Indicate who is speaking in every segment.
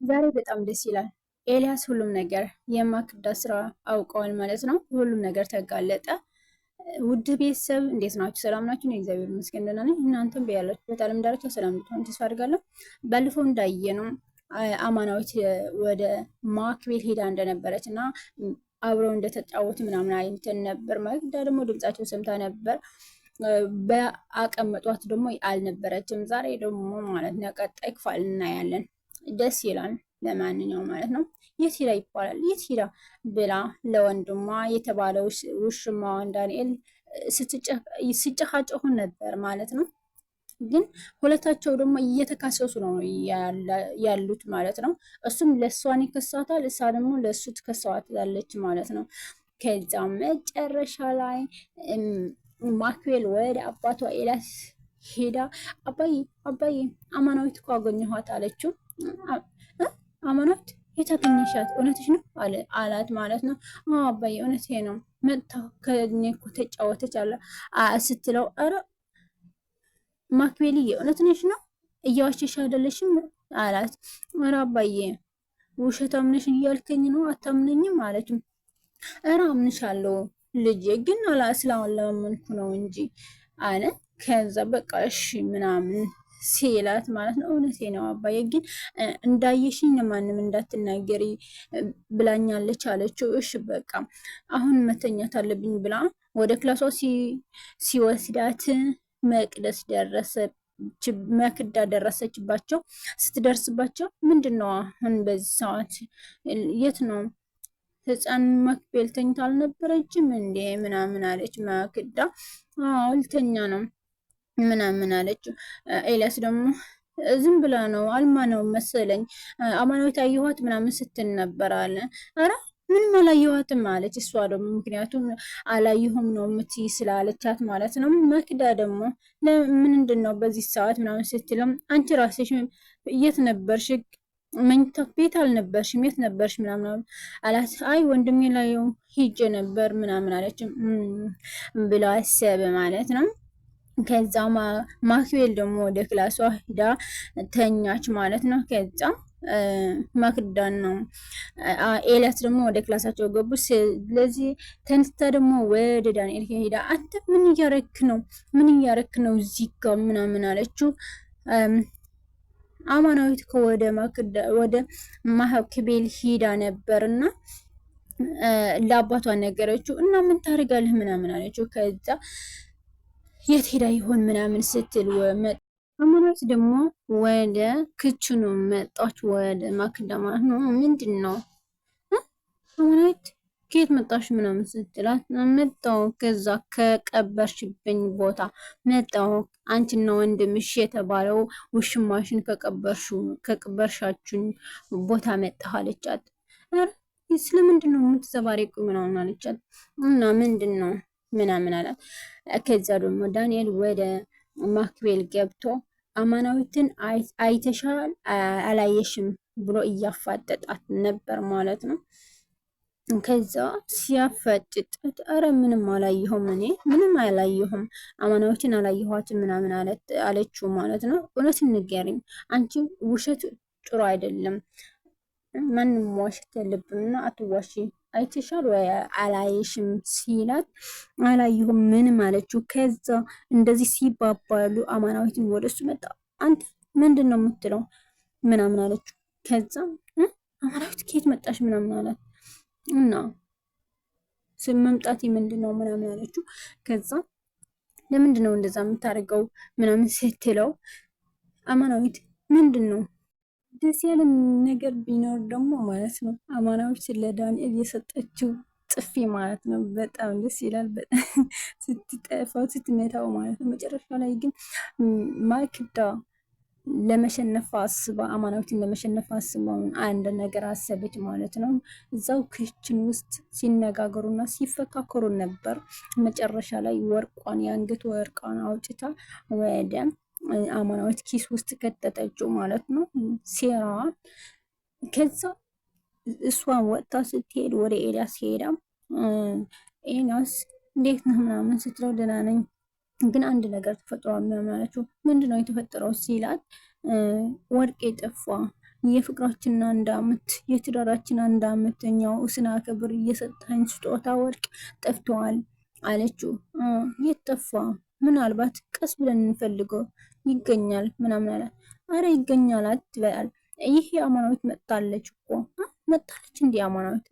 Speaker 1: ዛሬ በጣም ደስ ይላል። ኤልያስ ሁሉም ነገር የማክዳ ስራ አውቀዋል ማለት ነው። ሁሉም ነገር ተጋለጠ። ውድ ቤተሰብ እንዴት ናችሁ? ሰላም ናችሁ? እኔ እግዚአብሔር ይመስገን ደህና ነኝ። እናንተም በያላችሁበት ዓለም ዳርቻ ሰላም እንድትሆኑ ተስፋ አድርጋለሁ። ባለፈው እንዳየነው አማናዊት ወደ ማክቤል ሄዳ እንደነበረች እና አብረው እንደተጫወቱ ምናምን አይንተን ነበር። ማክዳ ደግሞ ድምጻቸው ሰምታ ነበር። በአቀመጧት ደግሞ አልነበረችም። ዛሬ ደግሞ ማለት ነው ቀጣይ ክፍል እናያለን። ደስ ይላል። ለማንኛውም ማለት ነው የት ሄዳ ይባላል የት ሄዳ ብላ ለወንድሟ የተባለው ውሽማዋን ዳንኤል ሲጨቃጨቁ ነበር ማለት ነው። ግን ሁለታቸው ደግሞ እየተካሰሱ ነው ያሉት ማለት ነው። እሱም ለእሷን ይከሳታል፣ እሷ ደግሞ ለእሱ ትከሳዋታለች ማለት ነው። ከዛ መጨረሻ ላይ ማክቤል ወደ አባቷ ኤልያስ ሄዳ አባዬ አማናዊት እኮ አገኘኋት አለችው። አማናዊት የት አገኘሻት? እውነትሽ ነው አላት ማለት ነው። አባዬ እውነቴ ነው መጥታ ከእኔ እኮ ተጫወተች አለ ስትለው፣ ኧረ ማክቤልዬ እውነትሽ ነው እያዋሸሽ አይደለሽም አላት። ኧረ አባዬ ውሸታም ነሽ እያልከኝ ነው አታምነኝም አለችም። ኧረ አምንሻለሁ ልጄ ግን ስላላመንኩ ነው እንጂ አለ። ከዛ በቃ እሺ ምናምን ሲላት ማለት ነው እውነቴ ነው አባዬ ግን እንዳየሽኝ ለማንም እንዳትናገሪ ብላኛለች አለችው። እሺ በቃ አሁን መተኛት አለብኝ ብላ ወደ ክላሷ ሲወስዳት መቅደስ መክዳ ደረሰችባቸው። ስትደርስባቸው ምንድን ነው አሁን በዚህ ሰዓት የት ነው ህፃን ማክቤል ተኝታ አልነበረችም እንዴ ምናምን አለች። ማክዳ ልተኛ ነው ምናምን አለችው። ኤልያስ ደግሞ ዝም ብላ ነው አልማ ነው መሰለኝ አማናዊት አየኋት ምናምን ስትል ነበር አለ። ኧረ ምንም አላየኋትም አለች እሷ ደግሞ ምክንያቱም አላየሁም ነው የምትይ ስላለቻት ማለት ነው። ማክዳ ደግሞ ምንድን ነው በዚህ ሰዓት ምናምን ስትለም አንቺ ራስሽ የት ነበርሽ? መኝታ ቤት አልነበርሽም? የት ነበርሽ ምናምን አላት። አይ ወንድሜ ላይ ሂጄ ነበር ምናምን አለች ብላ አሰበ ማለት ነው። ከዛ ማክቤል ደግሞ ወደ ክላሷ ሂዳ ተኛች ማለት ነው። ከዛ ማክዳን ነው ኤልያስ ደግሞ ወደ ክላሳቸው ገቡ። ስለዚህ ተንስታ ደግሞ ወደ ዳንኤል ሄዳ አንተ ምን እያረክ ነው? ምን እያረክ ነው እዚህ ጋር ምናምን አለችው። አማናዊት ወደ ማክቤል ሂዳ ነበርና ለአባቷ ነገረችው እና ምን ታደርጋለህ ምናምን አለችው። ከዛ የት ሄዳ ይሆን ምናምን ስትል አማናዊት ደግሞ ወደ ክችኑ መጣች፣ ወደ ማክዳ ማለት ነው። ምንድን ነው አማናዊት ከየት መጣሽ ምናምን ስትላት መጣሁ ከዛ ከቀበርሽብኝ ቦታ መጣሁ አንቺና ወንድምሽ የተባለው ውሽማሽን ከቀበርሻችን ቦታ መጣሁ አለቻት። ስለምንድን ነው የምትዘባረቁ ምናምን አለቻት። እና ምንድን ነው ምናምን አላት። ከዛ ደግሞ ዳንኤል ወደ ማክቤል ገብቶ አማናዊትን አይተሻል አላየሽም ብሎ እያፋጠጣት ነበር ማለት ነው። ከዛ ሲያፈጥጣት ኧረ ምንም አላየሁም እኔ ምንም አላየሁም አማናዊትን አላየኋትም ምናምን አለችው ማለት ነው። እውነት ንገሪኝ አንቺ ውሸት ጥሩ አይደለም ማንም ዋሸት የለብንና አትዋሺ አይተሻል ወይ አላየሽም ሲላት አላየሁም ምንም አለችው። ከዛ እንደዚህ ሲባባሉ አማናዊትን ወደ እሱ መጣ። አንተ ምንድን ነው የምትለው ምናምን አለችው። ከዛ አማናዊት ከየት መጣሽ ምናምን አላት እና መምጣት ምንድን ነው ምናምን አለችው። ከዛ ለምንድን ነው እንደዛ የምታደርገው ምናምን ስትለው አማናዊት ምንድን ነው ደስ ያለ ነገር ቢኖር ደግሞ ማለት ነው አማናዊት ለዳንኤል የሰጠችው ጥፊ ማለት ነው። በጣም ደስ ይላል። በጣም ስትጠፋው ስትመታው ማለት ነው። መጨረሻ ላይ ግን ማክዳ ለመሸነፍ አስባ አማናዊትን ለመሸነፍ አስባ አንድ ነገር አሰበች ማለት ነው። እዛው ክችን ውስጥ ሲነጋገሩና ሲፈካከሩ ነበር። መጨረሻ ላይ ወርቋን የአንገት ወርቋን አውጭታ ወደ አማናዊት ኪስ ውስጥ ከተተችው ማለት ነው ሴራዋን። ከዛ እሷን ወጥታ ስትሄድ ወደ ኤልያስ ሄዳ ኤልያስ እንዴት ነህ ምናምን ስትለው ደህና ነኝ ግን አንድ ነገር ተፈጥሯል ምናምን አለችው። ምንድነው የተፈጠረው ሲላት ወርቄ ጠፋ የፍቅራችን አንድ አመት የትዳራችን አንድ አመተኛው ስናከብር እየሰጠኝ ስጦታ ወርቅ ጠፍተዋል አለችው። የት ጠፋ? ምናልባት ቀስ ብለን እንፈልገው ይገኛል ምናምን አለ። አረ ይገኛል አትበል። ይህ የአማናዊት መጣለች እኮ መጣለች። እንዲህ አማናዊት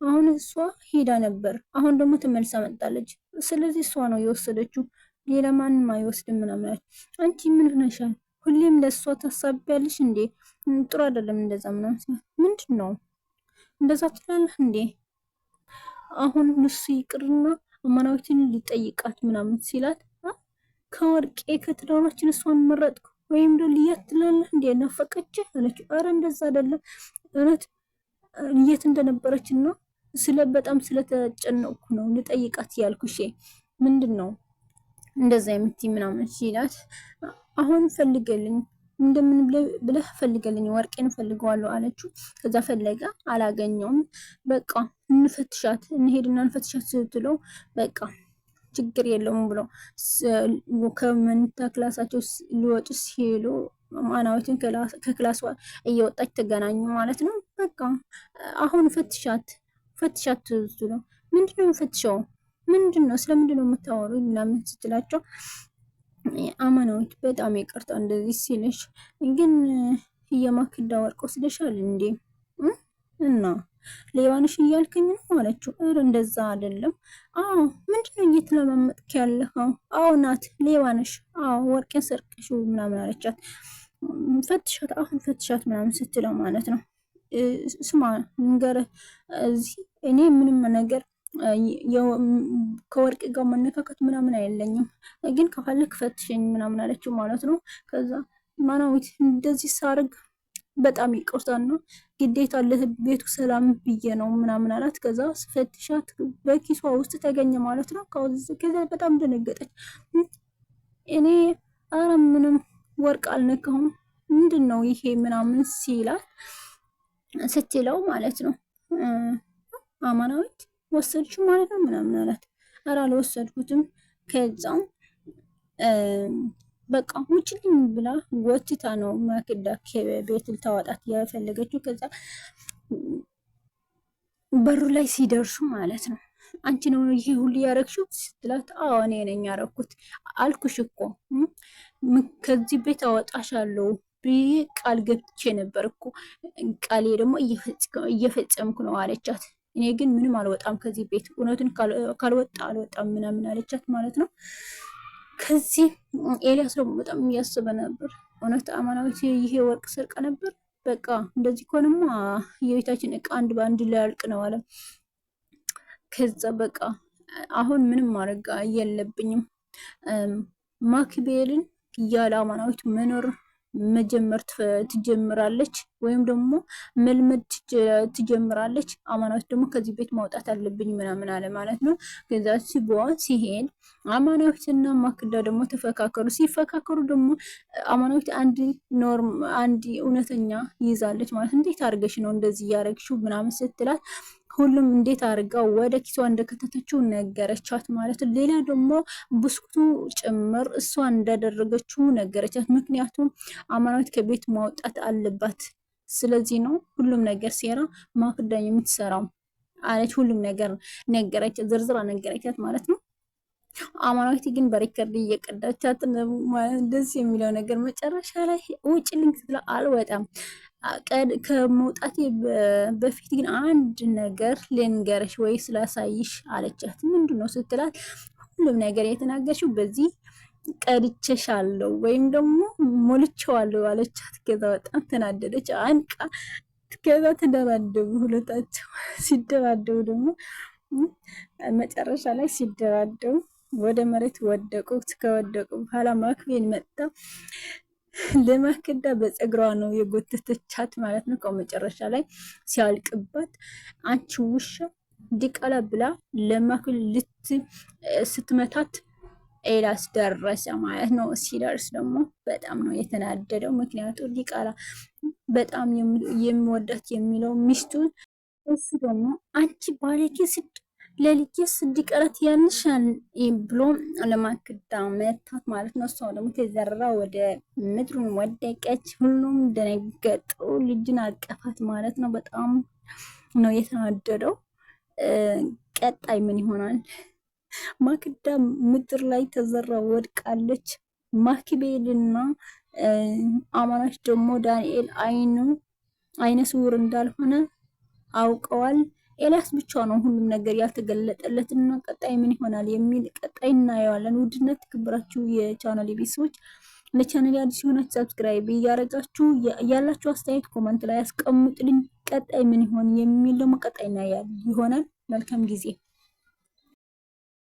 Speaker 1: አሁን እሷ ሄዳ ነበር፣ አሁን ደግሞ ተመልሳ መጣለች። ስለዚህ እሷ ነው የወሰደችው፣ ሌላ ማንም አይወስድም ምናምን አለች። አንቺ ምን ሆነሻል? ሁሌም ለእሷ ታሳቢያለሽ እንዴ? ጥሩ አይደለም እንደዛ ምናምን። ምንድን ነው እንደዛ ትላለህ እንዴ? አሁን እሱ ይቅርና አማናዊትን ሊጠይቃት ምናምን ሲላት ከወርቄ ከትዳራችን እሷን መረጥኩ ወይም ደ ልያት ትላለህ እንዴ? ናፈቀች አለችው። አረ እንደዛ አይደለም እውነት የት እንደነበረች ነው በጣም ስለተጨነቅኩ ነው ልጠይቃት ያልኩሽ። ምንድን ነው እንደዛ የምትይ ምናምን ሲላት አሁን ፈልገልኝ እንደምን ብለህ ፈልገልኝ ወርቄን ፈልገዋለሁ አለችው። ከዛ ፈለጋ አላገኘውም። በቃ እንፈትሻት እንሄድና እንፈትሻት ስትለው በቃ ችግር የለውም ብሎ ከመኝታ ክላሳቸው ሊወጡ ሲሉ አማናዊትን ከክላሷ እየወጣች ተገናኙ ማለት ነው። በቃ አሁን ፈትሻት ስትለው ምንድነው የምፈትሸው? ምንድነው ስለምንድነው የምታወሩ ምናምን ስትላቸው አማናዊት በጣም ይቅርታ እንደዚህ ሲልሽ፣ ግን የማክዳ ወርቅ ወስደሻል እንዴ? እና ሌባንሽ እያልከኝ ነው አለችው። እንደዛ አይደለም። አዎ ምንድነው እየተለማመጥክ ያለኸው? አዎ ናት ሌባንሽ። አዎ ወርቄን ሰርቀሽው ምናምን አለቻት። ፈትሻት አሁን ፈትሻት ምናምን ስትለው ማለት ነው። ስማ ንገረህ እዚህ እኔ ምንም ነገር ከወርቅ ጋር መነካከት ምናምን አይለኝም፣ ግን ከፈለክ ፈትሸኝ ምናምን አለችው ማለት ነው። ከዛ አማናዊት እንደዚህ ሳርግ በጣም ይቆርጣና ግዴታ ለቤቱ ሰላም ብዬ ነው ምናምን አላት። ከዛ ስፈትሻት በኪሷ ውስጥ ተገኘ ማለት ነው። ከዛ በጣም ደነገጠች። እኔ አረ ምንም ወርቅ አልነካሁም ምንድን ነው ይሄ ምናምን ስትለው ማለት ነው። አማናዊት ወሰድሽው ማለት ነው ምናምን አላት። አረ አልወሰድኩትም። ከዛም በቃ ውጭልኝ ብላ ጎትታ ነው ማክዳ ከቤት ልታወጣት የፈለገችው። ከዛ በሩ ላይ ሲደርሱ ማለት ነው አንቺ ነው ይሄ ሁሉ ያረግሽው ስትላት፣ አዎ እኔ ነኝ ያረኩት አልኩሽ እኮ ከዚህ ቤት አወጣሻለሁ ብዬ ቃል ገብቼ ነበር እኮ፣ ቃሌ ደግሞ እየፈጸምኩ ነው አለቻት። እኔ ግን ምንም አልወጣም ከዚህ ቤት፣ እውነቱን ካልወጣ አልወጣም ምናምን አለቻት ማለት ነው። ከዚህ ኤልያስ ደግሞ በጣም እያሰበ ነበር። እውነት አማናዊት ይሄ ወርቅ ሰርቃ ነበር? በቃ እንደዚህ ከሆነማ የቤታችን እቃ አንድ በአንድ ሊያልቅ ነው አለ። ከዛ በቃ አሁን ምንም ማድረግ የለብኝም፣ ማክቤልን እያለ አማናዊት መኖር መጀመር ትጀምራለች ወይም ደግሞ መልመድ ትጀምራለች። አማናዊት ደግሞ ከዚህ ቤት ማውጣት አለብኝ ምናምን አለ ማለት ነው። ከዛ ሲሄድ አማናዊትና ማክዳ ደግሞ ተፈካከሩ። ሲፈካከሩ ደግሞ አማናዊት አንድ እውነተኛ ይዛለች ማለት እንዴት አድርገሽ ነው እንደዚህ እያደረግሽው ምናምን ስትላት ሁሉም እንዴት አድርጋ ወደ ኪሷ እንደከተተችው ነገረቻት ማለት ነው። ሌላ ደግሞ ብስኩቱ ጭምር እሷ እንዳደረገችው ነገረቻት። ምክንያቱም አማናዊት ከቤት ማውጣት አለባት። ስለዚህ ነው ሁሉም ነገር ሴራ ማክዳ የምትሰራው አለች። ሁሉም ነገር ነገረቻት፣ ዝርዝራ ነገረቻት ማለት ነው። አማናዊት ግን በሪከርድ እየቀዳቻት ደስ የሚለው ነገር መጨረሻ ላይ ውጭልኝ ስትላ አልወጣም ከመውጣቴ በፊት ግን አንድ ነገር ልንገርሽ ወይ ስላሳይሽ አለቻት። ምንድነው ስትላት ሁሉም ነገር የተናገርሽው በዚህ ቀድቼሻለሁ ወይም ደግሞ ሞልቼዋለሁ አለቻት። ከዛ በጣም ተናደደች። አንቃ ከዛ ተደባደቡ ሁለታቸው። ሲደባደቡ ደግሞ መጨረሻ ላይ ሲደባደቡ ወደ መሬት ወደቁ። ከወደቁ በኋላ ማክቤን መጣ። ለማክዳ በፀጉሯ ነው የጎተተቻት ማለት ነው። ከመጨረሻ ላይ ሲያልቅባት አንቺ ውሻ ዲቃላ ብላ ለማክቤል ስትመታት ኤላስ ደረሰ ማለት ነው። ሲደርስ ደግሞ በጣም ነው የተናደደው። ምክንያቱም ዲቃላ በጣም የሚወዳት የሚለው ሚስቱን፣ እሱ ደግሞ አንቺ ባለጌ ለልጅስ እንዲቀረት ያንሻል ብሎ ለማክዳ መታት ማለት ነው። እሷ ደግሞ ተዘራ ወደ ምድሩን ወደቀች። ሁሉም ደነገጡ። ልጅን አቀፋት ማለት ነው። በጣም ነው የተናደደው። ቀጣይ ምን ይሆናል? ማክዳ ምድር ላይ ተዘራ ወድቃለች። ማክቤልና አማናሽ ደግሞ ዳንኤል አይነ ስውር እንዳልሆነ አውቀዋል። ኤልያስ ብቻ ነው ሁሉም ነገር ያልተገለጠለት እና ቀጣይ ምን ይሆናል የሚል ቀጣይ እናየዋለን። ውድነት ክብራችሁ የቻናል ቤተሰቦች ለቻናል አዲስ የሆናችሁ ሰብስክራይብ እያደረጋችሁ ያላችሁ አስተያየት ኮመንት ላይ አስቀምጡልኝ። ቀጣይ ምን ይሆን የሚል ደግሞ ቀጣይ እናያለን ይሆናል። መልካም ጊዜ